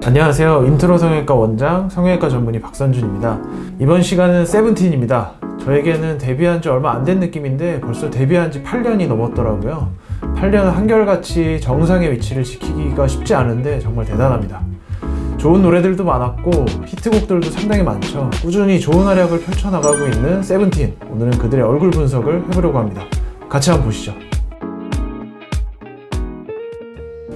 안녕하세요. 인트로 성형외과 원장, 성형외과 전문의 박선준입니다. 이번 시간은 세븐틴입니다. 저에게는 데뷔한 지 얼마 안 된 느낌인데 벌써 데뷔한 지 8년이 넘었더라고요. 8년은 한결같이 정상의 위치를 지키기가 쉽지 않은데 정말 대단합니다. 좋은 노래들도 많았고 히트곡들도 상당히 많죠. 꾸준히 좋은 활약을 펼쳐나가고 있는 세븐틴. 오늘은 그들의 얼굴 분석을 해보려고 합니다. 같이 한번 보시죠.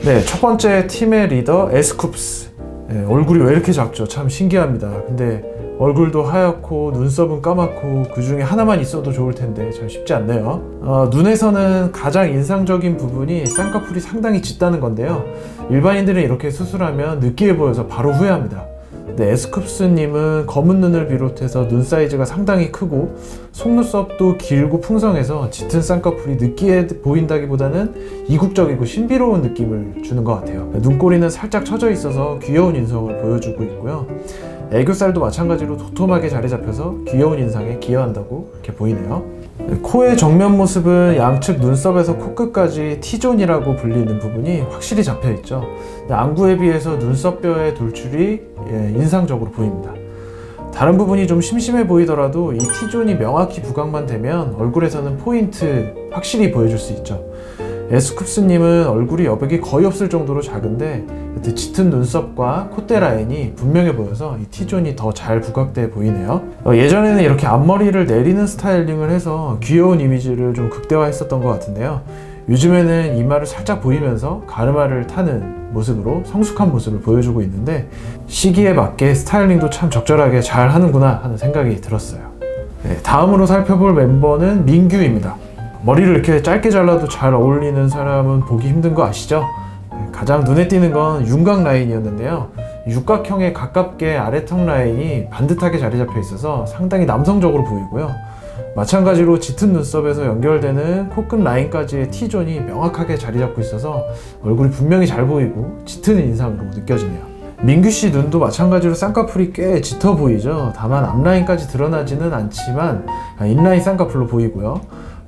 네, 첫 번째 팀의 리더 에스쿱스. 네, 얼굴이 왜 이렇게 작죠? 참 신기합니다. 근데 얼굴도 하얗고 눈썹은 까맣고 그 중에 하나만 있어도 좋을 텐데 참 쉽지 않네요. 눈에서는 가장 인상적인 부분이 쌍꺼풀이 상당히 짙다는 건데요. 일반인들은 이렇게 수술하면 느끼해 보여서 바로 후회합니다. 근데 에스쿱스님은 검은 눈을 비롯해서 눈 사이즈가 상당히 크고 속눈썹도 길고 풍성해서 짙은 쌍꺼풀이 느끼해 보인다기보다는 이국적이고 신비로운 느낌을 주는 것 같아요. 눈꼬리는 살짝 처져 있어서 귀여운 인성을 보여주고 있고요. 애교살도 마찬가지로 도톰하게 자리 잡혀서 귀여운 인상에 기여한다고 이렇게 보이네요. 코의 정면 모습은 양측 눈썹에서 코끝까지 T존이라고 불리는 부분이 확실히 잡혀있죠. 안구에 비해서 눈썹뼈의 돌출이 인상적으로 보입니다. 다른 부분이 좀 심심해 보이더라도 이 T존이 명확히 부각만 되면 얼굴에서는 포인트 확실히 보여줄 수 있죠. 에스쿱스님은 얼굴이 여백이 거의 없을 정도로 작은데 짙은 눈썹과 콧대 라인이 분명해 보여서 이 T존이 더 잘 부각돼 보이네요. 예전에는 이렇게 앞머리를 내리는 스타일링을 해서 귀여운 이미지를 좀 극대화했었던 것 같은데요. 요즘에는 이마를 살짝 보이면서 가르마를 타는 모습으로 성숙한 모습을 보여주고 있는데 시기에 맞게 스타일링도 참 적절하게 잘 하는구나 하는 생각이 들었어요. 네, 다음으로 살펴볼 멤버는 민규입니다. 머리를 이렇게 짧게 잘라도 잘 어울리는 사람은 보기 힘든 거 아시죠? 가장 눈에 띄는 건 윤곽 라인이었는데요. 육각형에 가깝게 아래턱 라인이 반듯하게 자리 잡혀 있어서 상당히 남성적으로 보이고요. 마찬가지로 짙은 눈썹에서 연결되는 코끝 라인까지의 T존이 명확하게 자리 잡고 있어서 얼굴이 분명히 잘 보이고 짙은 인상으로 느껴지네요. 민규씨 눈도 마찬가지로 쌍꺼풀이 꽤 짙어 보이죠. 다만 앞라인까지 드러나지는 않지만 인라인 쌍꺼풀로 보이고요.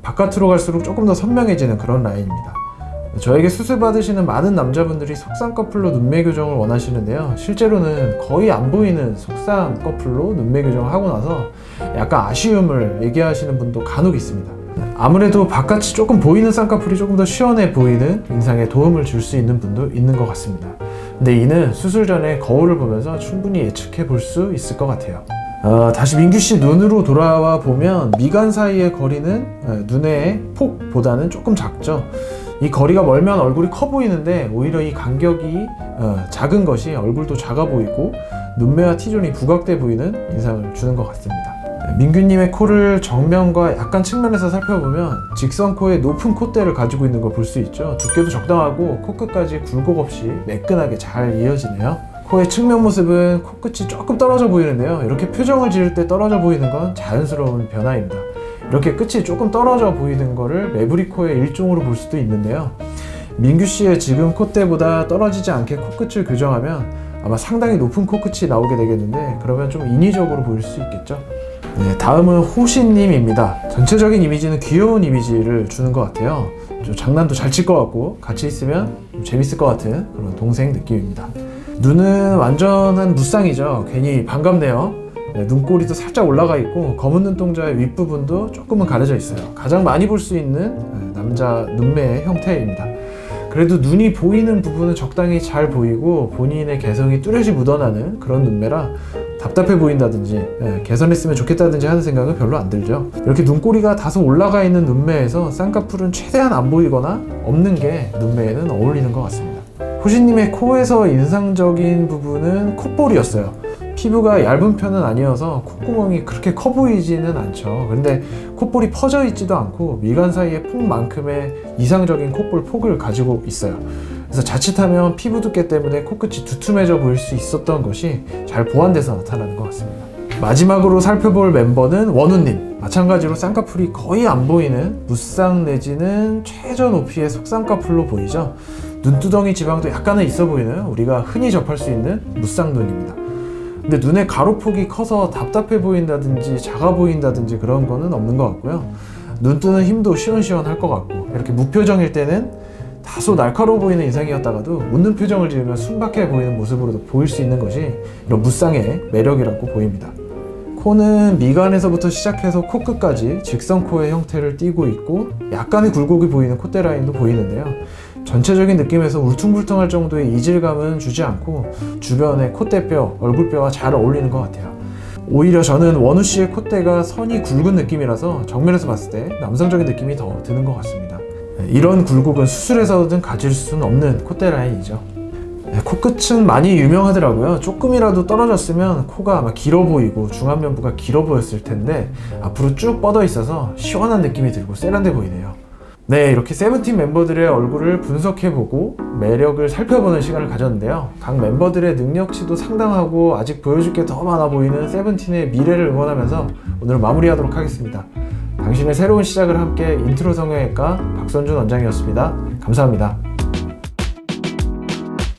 바깥으로 갈수록 조금 더 선명해지는 그런 라인입니다. 저에게 수술 받으시는 많은 남자분들이 속쌍꺼풀로 눈매 교정을 원하시는데요. 실제로는 거의 안 보이는 속쌍꺼풀로 눈매 교정을 하고 나서 약간 아쉬움을 얘기하시는 분도 간혹 있습니다. 아무래도 바깥이 조금 보이는 쌍꺼풀이 조금 더 시원해 보이는 인상에 도움을 줄 수 있는 분도 있는 것 같습니다. 근데 이는 수술 전에 거울을 보면서 충분히 예측해 볼 수 있을 것 같아요. 다시 민규씨 눈으로 돌아와 보면 미간 사이의 거리는 눈의 폭보다는 조금 작죠. 이 거리가 멀면 얼굴이 커 보이는데 오히려 이 간격이 작은 것이 얼굴도 작아 보이고 눈매와 T존이 부각돼 보이는 인상을 주는 것 같습니다. 민규님의 코를 정면과 약간 측면에서 살펴보면 직선코에 높은 콧대를 가지고 있는 걸 볼 수 있죠. 두께도 적당하고 코끝까지 굴곡 없이 매끈하게 잘 이어지네요. 코의 측면 모습은 코끝이 조금 떨어져 보이는데요. 이렇게 표정을 지을 때 떨어져 보이는 건 자연스러운 변화입니다. 이렇게 끝이 조금 떨어져 보이는 거를 매부리코의 일종으로 볼 수도 있는데요. 민규씨의 지금 콧대보다 떨어지지 않게 코끝을 교정하면 아마 상당히 높은 코끝이 나오게 되겠는데 그러면 좀 인위적으로 보일 수 있겠죠. 네, 다음은 호시님입니다. 전체적인 이미지는 귀여운 이미지를 주는 것 같아요. 좀 장난도 잘 칠 것 같고 같이 있으면 좀 재밌을 것 같은 그런 동생 느낌입니다. 눈은 완전한 무쌍이죠. 괜히 반갑네요. 네, 눈꼬리도 살짝 올라가 있고 검은 눈동자의 윗부분도 조금은 가려져 있어요. 가장 많이 볼 수 있는 남자 눈매의 형태입니다. 그래도 눈이 보이는 부분은 적당히 잘 보이고 본인의 개성이 뚜렷이 묻어나는 그런 눈매라 답답해 보인다든지 개선했으면 좋겠다든지 하는 생각은 별로 안 들죠. 이렇게 눈꼬리가 다소 올라가 있는 눈매에서 쌍꺼풀은 최대한 안 보이거나 없는 게 눈매에는 어울리는 것 같습니다. 호시님의 코에서 인상적인 부분은 콧볼이었어요. 피부가 얇은 편은 아니어서 콧구멍이 그렇게 커 보이지는 않죠. 근데 콧볼이 퍼져 있지도 않고 미간 사이의 폭만큼의 이상적인 콧볼 폭을 가지고 있어요. 그래서 자칫하면 피부 두께 때문에 코끝이 두툼해져 보일 수 있었던 것이 잘 보완돼서 나타나는 것 같습니다. 마지막으로 살펴볼 멤버는 원우님. 마찬가지로 쌍꺼풀이 거의 안 보이는 무쌍 내지는 최저 높이의 속쌍꺼풀로 보이죠. 눈두덩이 지방도 약간은 있어 보이는 우리가 흔히 접할 수 있는 무쌍눈입니다. 근데 눈의 가로폭이 커서 답답해 보인다든지 작아 보인다든지 그런 거는 없는 것 같고요. 눈 뜨는 힘도 시원시원할 것 같고 이렇게 무표정일 때는 다소 날카로워 보이는 인상이었다가도 웃는 표정을 지으며 순박해 보이는 모습으로도 보일 수 있는 것이 이런 무쌍의 매력이라고 보입니다. 코는 미간에서부터 시작해서 코끝까지 직선코의 형태를 띠고 있고 약간의 굴곡이 보이는 콧대 라인도 보이는데요. 전체적인 느낌에서 울퉁불퉁할 정도의 이질감은 주지 않고 주변의 콧대뼈, 얼굴뼈와 잘 어울리는 것 같아요. 오히려 저는 원우 씨의 콧대가 선이 굵은 느낌이라서 정면에서 봤을 때 남성적인 느낌이 더 드는 것 같습니다. 이런 굴곡은 수술해서든 가질 수는 없는 콧대 라인이죠. 코끝은 많이 유명하더라고요. 조금이라도 떨어졌으면 코가 아마 길어 보이고 중안면부가 길어 보였을 텐데 앞으로 쭉 뻗어 있어서 시원한 느낌이 들고 세련돼 보이네요. 네, 이렇게 세븐틴 멤버들의 얼굴을 분석해보고 매력을 살펴보는 시간을 가졌는데요. 각 멤버들의 능력치도 상당하고 아직 보여줄 게 더 많아 보이는 세븐틴의 미래를 응원하면서 오늘 마무리하도록 하겠습니다. 당신의 새로운 시작을 함께 인트로 성형외과 박선준 원장이었습니다. 감사합니다.